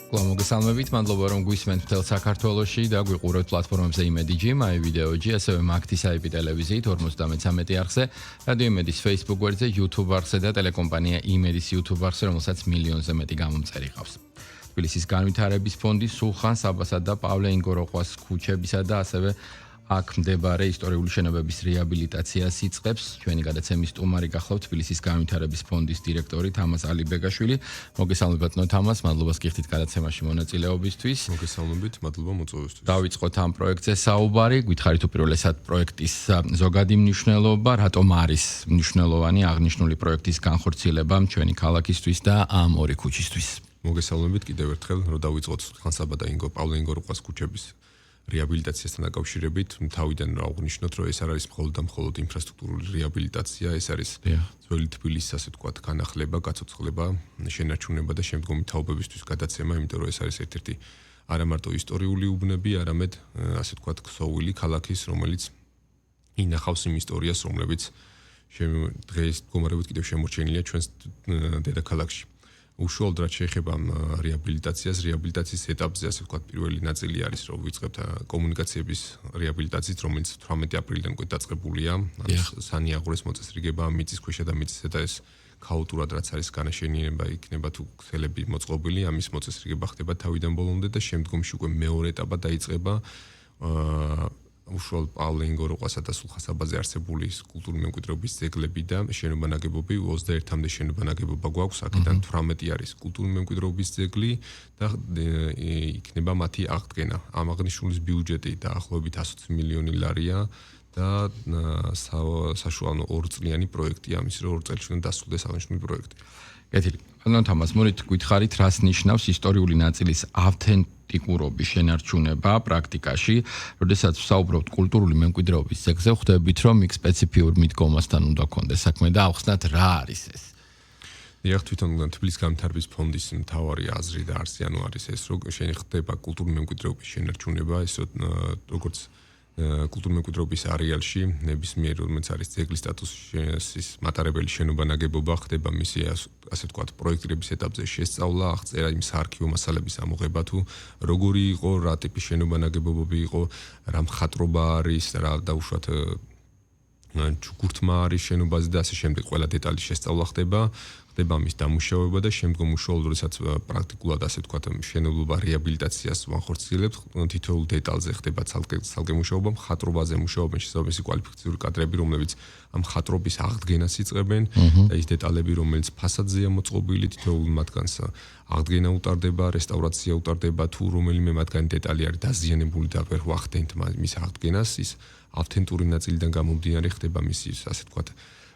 მოგესალმებით, მადლობა რომ გვისმენთ მთელ საქართველოში და გვიყურებთ პლატფორმებზე იმედიჯი, My Video-ჯი, ასევე მაგთის IP ტელევიზიით 53 არხზე, რადიო იმედის Facebook გვერდზე, YouTube არხზე და ტელეკომპანია იმედის YouTube არხზე, რომელსაც მილიონზე მეტი გამომწერი ყავს. თბილისის განვითარების ფონდი სულხან საბასა და პავლე ინგოროყვას ქუჩებისა და ასევე აქ მდებარე ისტორიული შენობების რეაბილიტაციას იწყებს. ჩვენი გადაცემის სტუმარი გახლავთ თბილისის განვითარების ფონდის დირექტორი თამას ალიბეგაშვილი. მოგესალმებით თამას, მადლობა გიხდით გადაცემაში მონაწილეობისთვის. მოგესალმებით, მადლობა მოწვევისთვის. დავიწყოთ ამ პროექტზე საუბარი. გითხარით უპირველესად პროექტის ზოგადი მნიშვნელობა, რატომ არის მნიშვნელოვანი აღნიშნული პროექტის განხორციელება ჩვენი ქალაქისთვის და ამ ორი ქუჩისთვის. მოგესალმებით კიდევ ერთხელ, რომ დავიწყოთ ხანსაბა და პავლე ინგოროყვას ქუჩების რეაბილიტაციასთან დაკავშირებით, თავიდან რა აღნიშნოთ, რომ ეს არ არის მხოლოდ ინფრასტრუქტურული რეაბილიტაცია, ეს არის ძველი თბილისის, ასე ვთქვათ, განახლება, გაცოცხლება, შენარჩუნება და შემდგომი თაობებისთვის გადაცემა, იმიტომ რომ ეს არის ერთ-ერთი არა მარტო ისტორიული უბნები, არამედ ასე ვთქვათ, ქსოვილი ქალაქის, რომელიც ინახავს იმ ისტორიას, რომლებიც დღეს მდგომარეობით კიდევ შემორჩენილია ჩვენს დედაქალაქში. უშუალოდ რაც შეეხება რეაბილიტაციას, რეაბილიტაციის ეტაპზე, ასე ვთქვათ, პირველი ნაწილი არის, რომ ვიწყებთ კომუნიკაციების რეაბილიტაციით, რომელიც 18 აპრილიდან უკვე დაწყებულია, სანიაღურეს მოწესრიგება, მიწისქვეშა და მიწისზედა ეს ქაოტურად რაც არის განაშენიანება იქნება თუ ქსელები მოწყობილი, ამის მოწესრიგება ხდება თავიდან ბოლომდე და შემდგომში უკვე მეორე ეტაპა დაიწყება უშუალოდ პავლე ინგოროყვასა და სულხან საბაზე არსებული კულტურული მემკვიდრეობის ძეგლები და შენობა-ნაგებობი 21-მდე შენობა-ნაგებობა გვაქვს, აქედან 18 არის კულტურული მემკვიდრეობის ძეგლი და იქნება მათი აღდგენა. ამ აღნიშნულის ბიუჯეტი დაახლოებით 120 მილიონი ლარია და საშუალო 2 წლიანი პროექტია, ამის რომ 2 წელში უნდა დასრულდეს აღნიშნული პროექტი. კეთილი. თამას, მოდით გითხარით, რას ნიშნავს ისტორიული ნაწილის ავთენტიკურობის შენარჩუნება პრაქტიკაში, როდესაც ვსაუბრობთ კულტურული მემკვიდრეობის ძეგლზე, ხვდებით, რომ იქ სპეციფიურ მიდგომასთან უნდა გქონდეს საქმე და ავხსნათ რა არის ეს. დიახ, თვითონ თბილისის განვითარების ფონდის მთავარი აზრი და არსიანო არის ეს, რომ ხდება კულტურული მემკვიდრეობის შენარჩუნება, ისე როგორც კულტურული მემკვიდრეობის არეალში ნებისმიერ რომელიც არის ძეგლის სტატუსის მატარებელი შენობა-ნაგებობა ხდება მისი ასე ვთქვათ პროექტირების ეტაპზე შესწავლა, აღწერა იმ საარქივო მასალების ამოღება თუ როგორი იყო, რა ტიპის შენობა-ნაგებობები იყო, რა მხატვრობა არის, რა დაუშვათ ჩუქურთმა არის შენობაზე და ასე შემდეგ ყველა დეტალი შესწავლა ხდება მის დამუშავება და შემდგომ უშუალოდ როდესაც პრაქტიკულად ასე ვთქვათ მშენებლობა რეაბილიტაციას ვახორციელებთ, თითოეულ დეტალზე ხდება ცალკე მუშაობა, მხატვრობაზე მუშაობენ შესაბამისი კვალიფიციური კადრები, რომლებიც ამ მხატვრობის აღდგენას იწყებენ და ის დეტალები, რომელიც ფასადზეა მოწყობილი, თითოეულ მათგანს აღდგენა utardeba, რესტავრაცია utardeba, თუ რომელიმე მათგანი დეტალი არის დაზიანებული და ვერ ვახდენთ მის აღდგენას, ის ავთენტური ნაწილიდან გამომდინარე ხდება მისი ასე ვთქვათ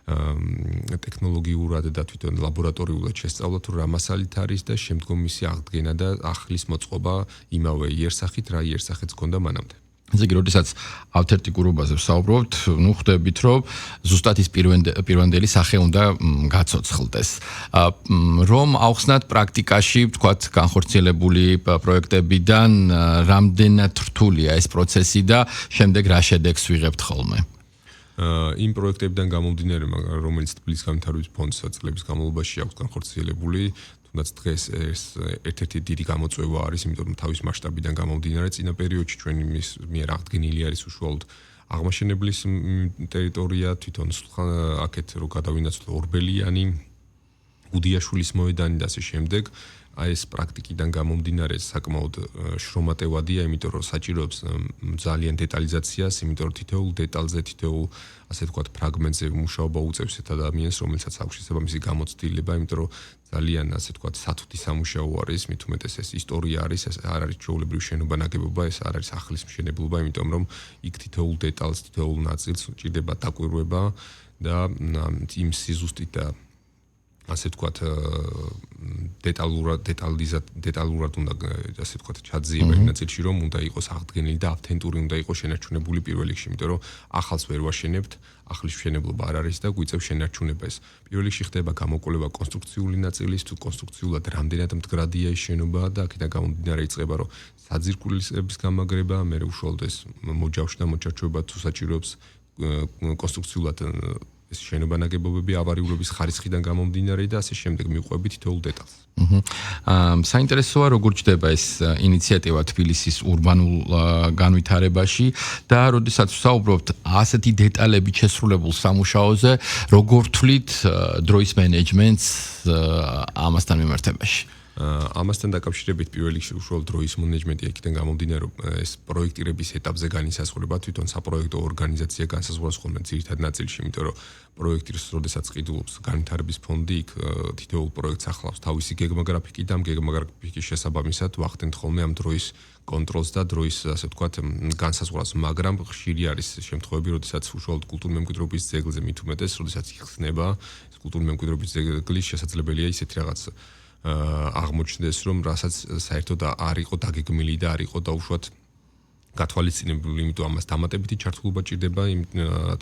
ტექნოლოგიურად და თვითონ ლაბორატორიულად შესწავლა თუ რა მასალით არის და შემდგომ მისი აღდგენა და ახლის მოწყობა იმავე იერსახით, რა იერსახიც ჰქონდა მანამდე. ესე იგი, როდესაც ავთენტიკურობაზე ვსაუბრობთ, ხვდებით, რომ ზუსტად ის პირვანდელი სახე უნდა გაცოცხლდეს. რომ ავხსნათ პრაქტიკაში, ვთქვათ, განხორციელებული პროექტებიდან რამდენად რთულია ეს პროცესი და შემდეგ რა შედეგს ვიღებთ ხოლმე. იმ პროექტებიდან გამომდინარე, რომელიც თბილისის განვითარების ფონდის წლების განმავლობაში აქვს განხორციელებული, თუნდაც დღეს ეს ერთ-ერთი დიდი გამოწვევა არის, იმიტომ რომ თავის მასშტაბიდან გამომდინარე, წინა პერიოდში ჩვენი მიერ აღდგენილი არის უშუალოდ აღმაშენებლის ტერიტორია, თვითონ აქეთ რო გადავინაცვლო ორბელიანი, გუდიაშვილის მოედანი და ასე შემდეგ. ეს პრაქტიკიდან გამომდინარე საკმაოდ შრომატევადია, იმიტომ რომ საჭიროებს ძალიან დეტალიზაციას, იმიტომ რომ თითოეულ დეტალზე, თითოეულ ასე ვთქვათ ფრაგმენტზე მუშაობა უწევს ერთ ადამიანს, რომელსაც აქვს შესაბამისი გამოცდილება, იმიტომ რომ ძალიან ასე ვთქვათ სათუთი სამუშაო არის, მით უმეტეს ეს ისტორია არის, ეს არ არის ჩვეულებრივი შენობა-ნაგებობა, ეს არ არის ახლის მშენებლობა, იმიტომ რომ იქ თითოეულ დეტალს, თითოეულ ნაწილს ჭირდება დაკვირვება და იმ სიზუსტით და ასე ვთქვათ დეტალურად უნდა ასე ვთქვათ ჩაძიება იმ ნაწილში, რომ უნდა იყოს აღდგენილი და ავთენტური უნდა იყოს შენარჩუნებული პირველ რიგში, იმიტომ რომ ახალს ვერ ვაშენებთ, ახლის მშენებლობა არ არის და გვიწევს შენარჩუნება ეს. პირველ რიგში ხდება გამოკვლევა კონსტრუქციული ნაწილის, თუ კონსტრუქციულად რამდენად მდგრადია ეს შენობა და აქედან გამომდინარე იწყება, რომ საძირკვლების გამაგრება, მერე უშუალოდ ეს მოჯავშ და მოჩარჩოება თუ საჭიროებს კონსტრუქციულად ეს შენობანაგებობები ავარიულობის ხარისხიდან გამომდინარე და ასე შემდეგ მიყვები თითოეულ დეტალს. საინტერესოა როგორ ჩდება ეს ინიციატივა თბილისის ურბანულ განვითარებაში და როდესაც ვსაუბრობთ ასეთი დეტალებით შესრულებულ სამუშაოზე, როგორ თვლით დროის მენეჯმენტს ამასთან მიმართებაში? ამასთან დაკავშირებით პირველ რიგში უშუალოდ დროის მენეჯმენტი იქიდან გამომდინარე, რომ ეს პროექტირების ეტაპზე განისაზღვრება თვითონ საპროექტო ორგანიზაცია განსაზღვრავს ხოლმე ძირითად ნაწილში, იმიტომ რომ პროექტირს როდესაც ყიდულობს განვითარების ფონდი, იქ თითოეულ პროექტს ახლავს თავისი გეგმაგრაფიკი და ამ გეგმაგრაფიკის შესაბამისად ვახდენთ ხოლმე ამ დროის კონტროლს და დროის, ასე ვთქვათ, განსაზღვრას, მაგრამ ხშირი არის შემთხვევები, როდესაც უშუალოდ კულტურული მემკვიდრეობის ძეგლზე მით უმეტეს, როდესაც იხსნება ეს კულტურული მემკვიდრეობის ძეგლი, შესაძლებელია ისეთი რაღაც აღმოჩნდეს, რომ რასაც საერთოდ არ იყო დაგეგმილი და არ იყო დაუშვათ გათვალისწინებული, იმიტომ ამას დამატებითი ჩართულობა ჭირდება იმ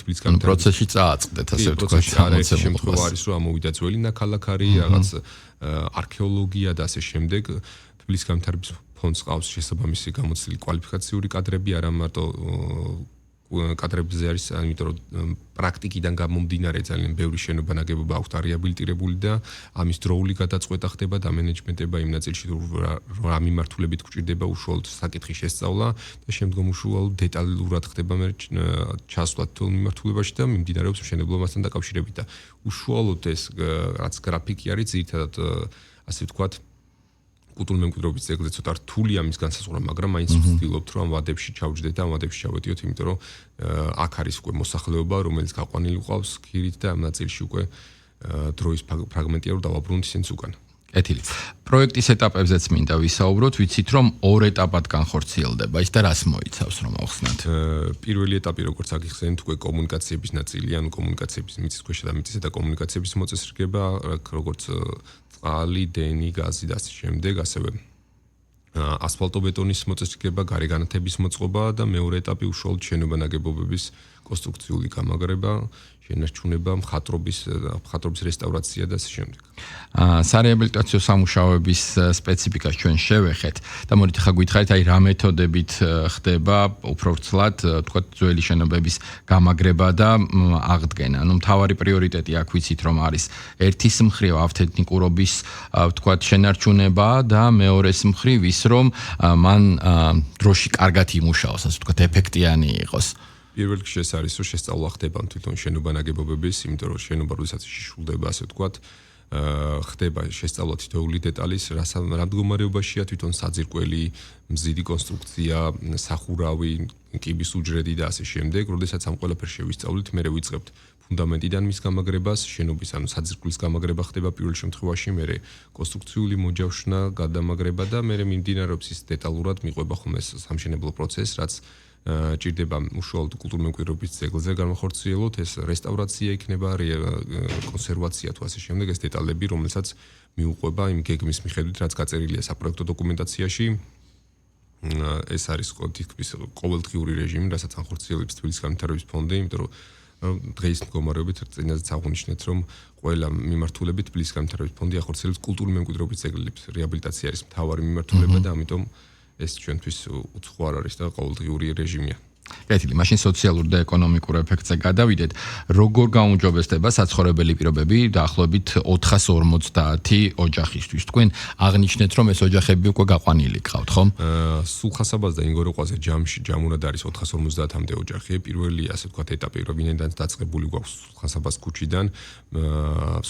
თბილისის განვითარების პროცესში წააწყდეთ, ასე ვთქვათ, არაერთი შემთხვევა არის, რომ ამოვიდა ძველი ნაქალაქარი, რაღაც არქეოლოგია და ასე შემდეგ. თბილისის განვითარების ფონდს ყავს შესაბამისი გამოცდილი კვალიფიკაციური კადრები, არა მარტო კადრებზე არის, იმიტომ რომ პრაქტიკიდან გამომდინარე ძალიან ბევრი შენობა ნაგებობა აქვს რეაბილიტირებული და ამის დროული გადაწყვეტა ხდება და მენეჯმენტება იმ ნაწილში რა მიმართულებით გვჭირდება უშუალოდ საკითხის შესწავლა და შემდგომ უშუალოდ დეტალურად ხდება მე ჩასვლა თულ მიმართულებაში და მიმდინარეობს მშენებლობასთან დაკავშირებით და უშუალოდ ეს რაც გრაფიკი არის ძირითადად ასე ვთქვათ კულტურული მემკვიდრეობის ძეგლზე ცოტა რთულია მის განსაზღვრა, მაგრამ მაინც ვცდილობთ რომ ამ ვადებში ჩავჯდეთ და ამ ვადებში ჩავედიოთ, იმიტომ რომ აქ არის უკვე მოსახლეობა, რომელიც გაყვანილი ყავს ქირით და ამ ნაწილში უკვე დროის ფრაგმენტია რომ დავაბრუნოთ ისინიც უკან. კეთილი. პროექტის ეტაპებზეც მინდა ვისაუბროთ, ვიცით რომ ორ ეტაპად განხორციელდება ის და რას მოიცავს რომ ავხსნათ. პირველი ეტაპი როგორც აგიხსენეთ, უკვე კომუნიკაციების ნაწილი, ანუ კომუნიკაციების მიწისქვეშა და მიწისა და კომუნიკაციების მოწესრიგება, როგორც წყალი, დენი, გაზი და ასე შემდეგ, ასევე ასფალტობეტონის მოწესრიგება, გარეგანათების მოწყობა და მეორე ეტაპი უშუალოდ შენობა-ნაგებობების კონსტრუქციული გამაგრება, შენარჩუნება, მხატვრობის რესტავრაცია და ასე შემდეგ. სარეაბილიტაციო სამუშაოების სპეციფიკას ჩვენ შევეხეთ და მოდით ხა გითხარით, აი რა მეთოდებით ხდება უფრო ვრცლად, თქვათ ძველი შენობების გამაგრება და აღდგენა. ანუ მთავარი პრიორიტეტი აქ ვიცით რომ არის ერთის მხრივ ავთენტიკურობის, თქვათ შენარჩუნება და მეორეს მხრივ ის რომ მან დროში კარგად იმუშაოს, ასე ვთქვათ, ეფექტიანი იყოს. პირველ რიგში ეს არის რომ შესწავლა ხდება თვითონ შენობა-ნაგებობების, იმიტომ რომ შენობა როდესაც შიშულდება, ასე ვთქვათ, ხდება შესწავლა თითოეული დეტალის, რა მდგომარეობაშია თვითონ საძირკველი, მზიდი კონსტრუქცია, სახურავი, კიბის უჯრედი და ასე შემდეგ. როდესაც ამ ყველაფერს შევისწავლით, მერე ვიწყებთ ფუნდამენტიდან მის გამაგრებას, შენობის, ანუ საძირკვლის გამაგრება ხდება პირველ შემთხვევაში, მერე კონსტრუქციული მოჯავშნა, გადამაგრება და მერე მიმდინარეობს ის დეტალურად მიყვება ხოლმე სამშენებლო პროცესს, რაც ჭირდება უშუალოდ კულტურული მემკვიდრეობის ძეგლზე განხორციელოთ, ეს რესტავრაცია იქნება, კონსერვაცია თუ ასე შემდეგ, ეს დეტალები, რომელსაც მიუყვება იმ გეგმის მიხედვით, რაც გაწერილია საპროექტო დოკუმენტაციაში. ეს არის თითქმის ყოველდღიური რეჟიმი, რასაც განხორციელებს თბილისის განვითარების ფონდი, იმიტომ რომ დღეის მდგომარეობით წინაზეც აღვნიშნეთ, რომ ყველა მიმართულებით თბილისის განვითარების ფონდი ახორციელებს კულტურული მემკვიდრეობის ძეგლების რეაბილიტაცია არის მთავარი მიმართულება და ამიტომ ეს ჩვენთვის უცხო არ არის და ყოველდღიური რეჟიმია. კეთილი, მაშინ სოციალურ და ეკონომიკურ ეფექტზე გადავიდეთ. როგორ გაუმჯობესდება საცხოვრებელი პირობები დაახლოებით 450 ოჯახისთვის? თქვენ აღნიშნეთ, რომ ეს ოჯახები უკვე გაყვანილი გყავთ, ხომ? სულხასაბას და ინგოროყვაზე ჯამურად არის 450-მდე ოჯახი. პირველი, ასე ვთქვათ, ეტაპი, ვინაიდან დაწყებული გვაქვს სულხასაბას ქუჩიდან,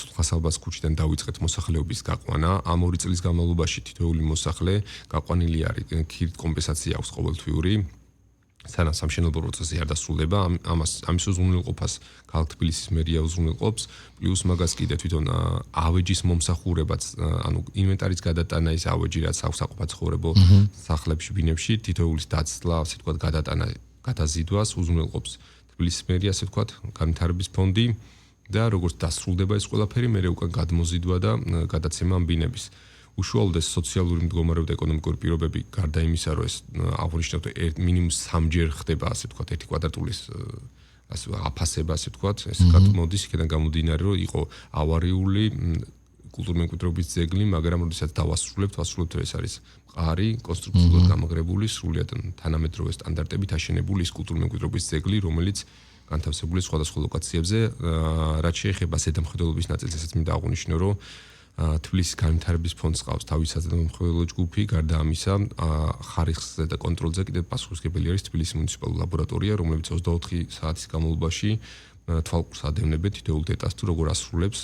სულხასაბას ქუჩიდან დავიწყეთ მოსახლეობის გაყვანა. ამ 2 წლის განმავლობაში თითოეული მოსახლე გაყვანილი არის, ქირით კომპენსაცია აქვს ყოველთვიური. სანამ სამშენებლო პროცესი არ დასრულდება, ამის უზრუნველყოფას ქალაქ თბილისის მერია უზრუნველყოფს, პლუს მაგას კიდე თვითონ ავეჯის მომსახურებაც, ანუ ინვენტარის გადატანა, ის ავეჯი რაც აქვს საყოფაცხოვრებო სახლებში, ბინებში, თითოეულის დაცლა, ასე ვთქვათ, გადატანა, გადაზიდვას უზრუნველყოფს თბილისის მერია, ასე ვთქვათ, განვითარების ფონდი და როგორც დასრულდება ეს ყველაფერი, მერე უკვე გადმოზიდვა და გადაცემა ამ ბინების. უშუალოდ ეს სოციალური მდგომარეობა და ეკონომიკური პირობები გარდა იმისა, რომ ეს აღნიშნავთ მინიმუმ 3ჯერ ხდება, ასე ვთქვათ, 1 კვადრატულის ასე აფასება, ასე ვთქვათ, ეს მოდის იქიდან გამომდინარე, რომ იყო ავარიული კულტურული მემკვიდრეობის ძეგლი, მაგრამ როდესაც დავასრულებთ, ეს არის მყარი, კონსტრუქციულად გამაგრებული, სრულიად თანამედროვე სტანდარტებით აშენებული ის კულტურული მემკვიდრეობის ძეგლი, რომელიც განთავსებული სხვადასხვა ლოკაციებზე. რაც შეეხება ზედამხედველობის ნაწილს, ესაც მინდა აღვნიშნო, რომ თბილისის განვითარების ფონდს ყავს თავისი საზედამხედველო ჯგუფი, გარდა ამისა, ხარისხზე და კონტროლზე კიდევ პასუხისმგებელი არის თბილისის მუნიციპალური ლაბორატორია, რომელიც 24 საათის განმავლობაში თვალყურს ადევნებენ თითოეულ დეტას თუ როგორ ასრულებს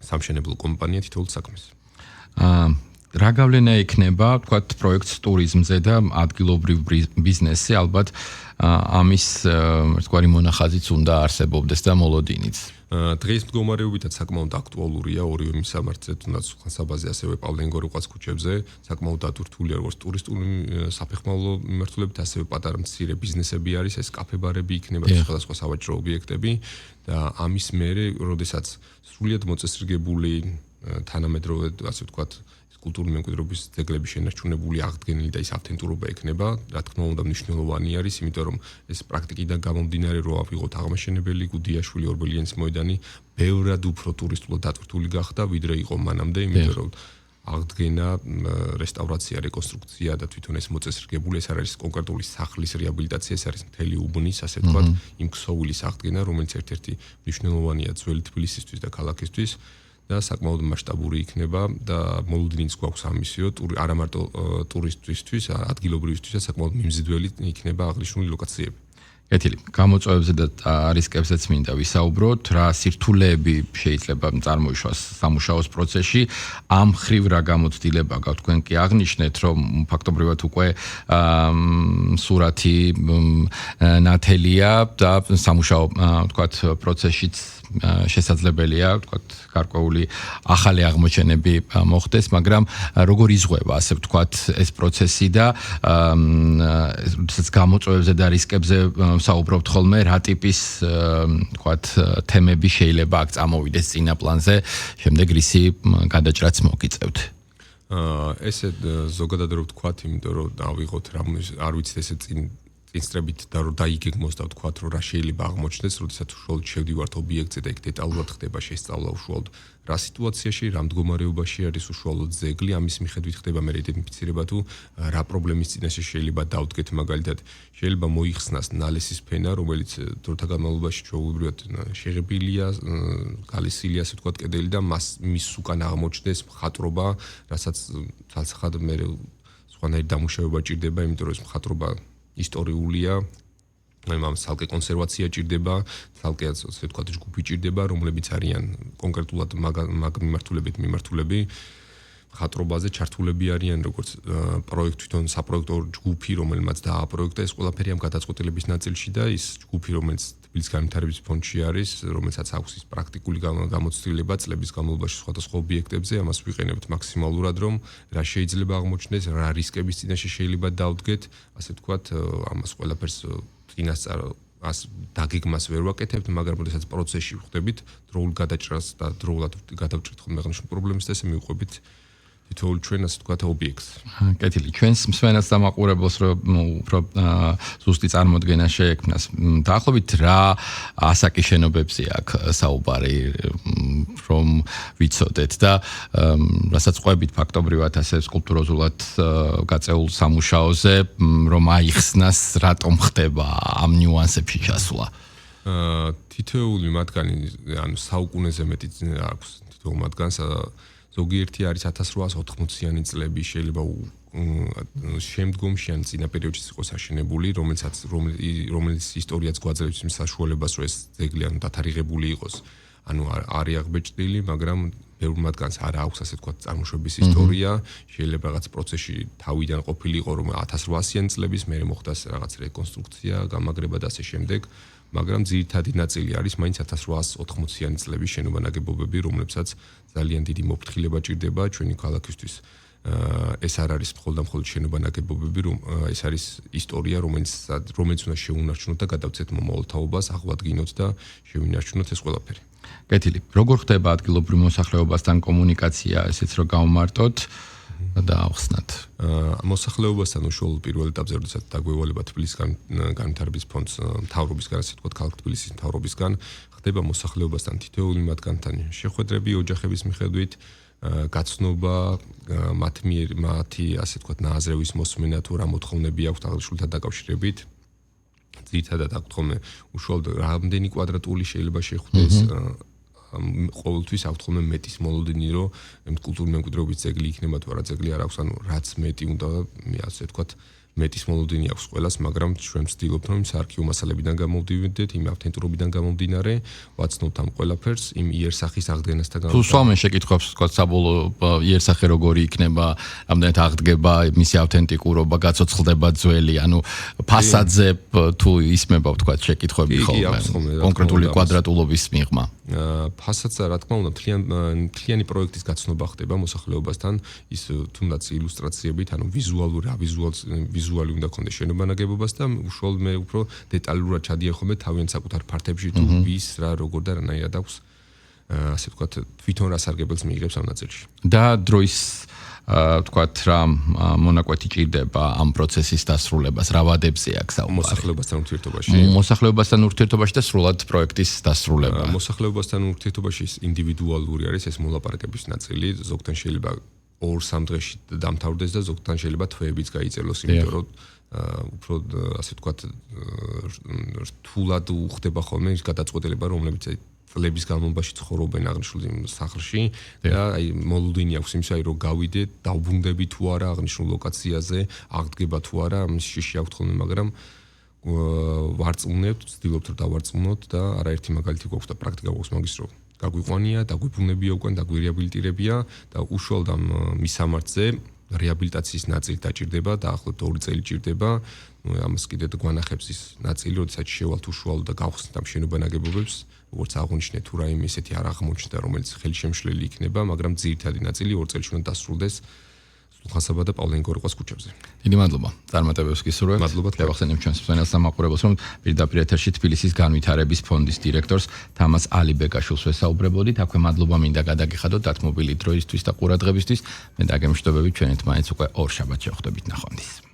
სამშენებლო კომპანია თითოეულ საქმეს. რა გავლენა ექნება, თქვათ, პროექტს ტურიზმზე და ადგილობრივ ბიზნესზე, ალბათ ამის ერთგვარი მონახაზიც უნდა არსებობდეს და მოლოდინიც. დღეს მდგომარეობითაც საკმაოდ აქტუალურია ორივე მისამართზე, თუნდაც ხანსაბაზე ასევე პავლენგოროყას ქუჩებზე, საკმაოდ დატვირთულია როგორც ტურისტული საფეხმავლო მიმართულებით, ასევე პატარა მცირე ბიზნესები არის, ეს კაფე-ბარები იქნება, სხვადასხვა სავაჭრო ობიექტები და ამის მერე, როდესაც სრულიად მოწესრიგებული თანამედროვე, ასე ვთქვათ, კულტურული მემკვიდრეობის ძეგლების შენარჩუნებული აღდგენილი და ის ავთენტურობა ექნება, რა თქმა უნდა მნიშვნელოვანი არის, იმიტომ რომ ეს პრაქტიკიდან გამომდინარე რო ავიღოთ აღმაშენებელი გუდიაშვილი ორბელიანის მოედანი ბევრად უფრო ტურისტულად დატვირთული გახდა, ვიდრე იყო მანამდე, იმიტომ რომ აღდგენა, რესტავრაცია, რეკონსტრუქცია და თვითონ ეს მოწესრიგებული, ეს არის კონკრეტული სახლის რეაბილიტაცია, ეს არის მთელი უბნის, ასე ვთქვათ, იმ ქსოვილის აღდგენა, რომელიც ერთ-ერთი მნიშვნელოვანია ძველი თბილისისთვის და ქალაქისთვის. და საკმაოდ მასშტაბური იქნება და მოლოდინიც გვაქვს ამისიო, არა მარტო ტურისტისთვის, ადგილობრივისთვის, საკმაოდ მიმზიდველი იქნება აღნიშნული ლოკაციები. კეთილი, გამოწვევებზე და რისკებზეც მინდა ვისაუბროთ, რა სირთულეები შეიძლება წარმოიშვას სამუშაოს პროცესში, ამ ხრივ რა გამოცდილება გაქვთ, თქვენ კი აღნიშნეთ, რომ ფაქტობრივად უკვე სურათი ნათელია და სამუშაო, თქვათ, პროცესშიც შესაძლებელია, თქვათ, გარკვეული ახალი აღმოჩენები მოხდეს, მაგრამ როგორ იზღვევა, ასე ვთქვათ, ეს პროცესი და როდესაც გამოწვევებზე და რისკებზე საუბრობთ ხოლმე, რა ტიპის, ვთქვათ, თემები შეიძლება აქ წამოვიდეს წინა პლანზე, შემდეგ რისი გადაჭრაც მოგიწევთ. ესე ზოგადად რო ვთქვათ, იმიტომ რომ დავიღოთ არ ვიცით ესე წინსწრებით და რომ დაიგეგმოს და ვთქვათ, რომ რა შეიძლება აღმოჩნდეს, როდესაც უშუალოდ შევდივართ ობიექტზე და იქ დეტალურად ხდება შესწავლა უშუალოდ რა სიტუაციაში, რა მდგომარეობაში არის უშუალოდ ძეგლი, ამის მიხედვით ხდება მე იდენტიფიცირება თუ რა პრობლემის წინაშე შეიძლება დავდგეთ, მაგალითად, შეიძლება მოიხსნას ნალესის ფენა, რომელიც დროთა განმავლობაში ჩვეულებრივად შეღებილია, გალესილია, ასე ვთქვათ, კედელი და მის უკან აღმოჩნდეს მხატვრობა, რასაც თვალსახად მე სხვანაირი დამუშავება ჭირდება, იმიტომ რომ ეს მხატვრობა ისტორიულია, ამ ცალკე კონსერვაცია ჭირდება, ცალკე ასე ვთქვათ, ჯგუფი ჭირდება, რომლებიც არიან კონკრეტულად მაგ მიმართულები, მხატვრობაზე ჩართულები არიან, როგორც პროექტ თვითონ საპროექტო ჯგუფი, რომელმაც დააპროექტა ეს ყველაფერი ამ გადაწყვეტილების ნაწილში და ის ჯგუფი, რომელიც თბილისის განვითარების ფონდში არის, რომელსაც აქვს ის პრაქტიკული გამოცდილება წლების განმავლობაში სხვადასხვა ობიექტებზე, ამას ვიყენებთ მაქსიმალურად, რომ რა შეიძლება აღმოჩნდეს, რა რისკების წინაშე შეიძლება დავდგეთ, ასე ვთქვათ, ამას ყველაფერს წინასწარ დაგეგმას ვერ ვაკეთებთ, მაგრამ როდესაც პროცესში ვხვდებით, დროულ გადაჭრას და დროულად გადავჭრით ხოლმე აღნიშნულ პრობლემებს და ესე მივყვებით თითოეულ ჩვენ ასე ვთქვათ ობიექტს. კეთილი, ჩვენს მსმენელს და მაყურებელს უფრო ზუსტი წარმოდგენა შეექმნას. დაახლოებით რა ასაკის შენობებზე აქვს საუბარი, რომ ვიცოდეთ და რასაც ყვებით ფაქტობრივად ასე სკულპტუროზულად გაწეულ სამუშაოზე, რომ აიხსნას რატომ ხდება ამ ნიუანსებში ჩასვლა. თითოეული მათგანი, ანუ საუკუნეზე მეტი აქვს თითოეულ მათგანს ზოგიერთი არის 1880-იანი წლები, შეიძლება შემდგომში ან წინა პერიოდში იყოს აშენებული, რომელიც ისტორიაც გვაძლევს იმ საშუალებას, რომ ეს ძეგლი ანუ დათარიღებული იყოს. ანუ არის აღბეჭდილი, მაგრამ ბევრ მათგანს არ აქვს ასე ვთქვათ წარმოშობის ისტორია, შეიძლება რაღაც პროცესში თავიდან ყოფილიყო, რომ 1800-იანი წლების მერე მოხდას რაღაც რეკონსტრუქცია, გამაგრება და ასე შემდეგ. მაგრამ ძირითადი ნაწილი არის მაინც 1880-იანი წლების შენობა-ნაგებობები, რომლებსაც ძალიან დიდი მოფრთხილება ჭირდება ჩვენი ქალაქისთვის. ეს არ არის მხოლოდ შენობა-ნაგებობები, რომ ეს არის ისტორია, რომელიც უნდა შეუნარჩუნოთ და გადავცეთ მომავალ თაობას, აღვადგინოთ და შევინარჩუნოთ ეს ყველაფერი. კეთილი. როგორ ხდება ადგილობრივ მოსახლეობასთან კომუნიკაცია, ესეც რომ გავმარტოთ და ავხსნათ. მოსახლეობასთან უშუალოდ პირველ ეტაპზე, როდესაც დაგვევალება თბილისის განვითარების ფონდს მთავრობისგან, ასე ვთქვათ, ქალაქ თბილისის მთავრობისგან, ხდება მოსახლეობასთან თითოეული მათგანთან შეხვედრები ოჯახების მიხედვით, გაცნობა, მათი ასე ვთქვათ, ნააზრევის მოსმენა თუ რა მოთხოვნები აქვს აღნიშნულთან დაკავშირებით. ძირითადად აქვთ ხოლმე უშუალოდ რამდენი კვადრატული შეიძლება შეხვდეს ყოველთვის აქვთ ხოლმე მეტის მოლოდინი, რომ კულტურული მემკვიდრეობის ძეგლი იქნება თუ არა ძეგლი არ აქვს, ანუ რაც მეტი უნდა, ასე ვთქვათ, მეტის მოლოდინი აქვს ყველას, მაგრამ ჩვენ ვცდილობთ, რომ საარქივო მასალებიდან გამოვდივიდეთ, იმ ავთენტურობიდან გამომდინარე, ვაცნობთ ამ ყველაფერს, იმ იერსახის აღდგენასთან თუ სვამენ შეკითხვებს, ვთქვათ, საბოლოო იერსახე როგორი იქნება, რამდენად აღდგება, მისი ავთენტიკურობა, გაცოცხლდება ძველი, ანუ ფასადზე თუ ისმება, ვთქვათ, შეკითხვები ხოლმე, კონკრეტული კვადრატულობის მიღმა. ფასადზე, რა თქმა უნდა, მთლიანი პროექტის გაცნობა ხდება მოსახლეობასთან, ის თუნდაც ილუსტრაციებით, ანუ ვიზუალი უნდა ქონდეს შენობა ნაგებობას და უშუალოდ მე უფრო დეტალურად ჩადიან ხოლმე თავიანთ საკუთარ ფართებში თუ ვის რა როგორ და რანაირად აქვს ასე ვთქვათ თვითონ რა სარგებელს მიიღებს ამ ნაწილში. და დროის ვთქვათ რა მონაკვეთი ჭირდება ამ პროცესის დასრულებას, რა ვადებზე აქვს საუბარი? მოსახლეობასთან ურთიერთობაში. მოსახლეობასთან ურთიერთობაში და სრულად პროექტის დასრულება. მოსახლეობასთან ურთიერთობაში ინდივიდუალური არის ეს მოლაპარაკების ნაწილი, ზოგთან შეიძლება 2-3 დღეში დამთავრდეს და ზოგთან შეიძლება თვეებიც გაიწერლოს, იმიტომ რომ უფრო ასე ვთქვათ რთულად უხდება ხოლმე ის გადაწყვეტილება, რომლებიც წლების განმავლობაში ცხოვრობენ აღნიშნულ სახლში და აი მოლოდინი აქვს იმისა, რომ გავიდე, დავბრუნდები თუ არა აღნიშნულ ლოკაციაზე, აღდგება თუ არა, ამის შიში აქვს ხოლმე, მაგრამ ვარწმუნებთ, ვცდილობთ რომ დავარწმუნოთ და არაერთი მაგალითი გვაქვს და პრაქტიკა გვაქვს მაგის რომ გაგვიყვანია, დაგვიბრუნებია უკან, დაგვირეაბილიტირებია და უშუალოდ ამ მისამართზე რეაბილიტაციის ნაწილი დაჭირდება, დაახლოებით 2 წელი ჭირდება. ამას კიდევ გვანახებს ის ნაწილი, როდესაც შევალთ უშუალოდ და გავხსნით ამ შენობა ნაგებობებს, როგორც აღნიშნეთ, თუ რაიმე ესეთი არ აღმოჩნდა, რომელიც ხელშემშლელი იქნება, მაგრამ ძირითადი ნაწილი 2 წელში უნდა დასრულდეს ხასაბა და პავლენგოროყას ქუჩებზე. დიდი მადლობა. წარმატებებს გისურვებთ. მადლობა. გავახსენებ ჩვენს მსმენელს სამაყურებელს, რომ პირდაპირ ეთერში თბილისის განვითარების ფონდის დირექტორს თამას ალიბეკაშვილს ვესაუბრებოდით. აქვე მადლობა მინდა გადაგიხადოთ დათმობილი დროისთვის და ყურადღებისთვის. მე დაგემშვიდობებით, ჩვენით მაინც უკვე 2 შაბათს შევხვდებით ნახვამდის.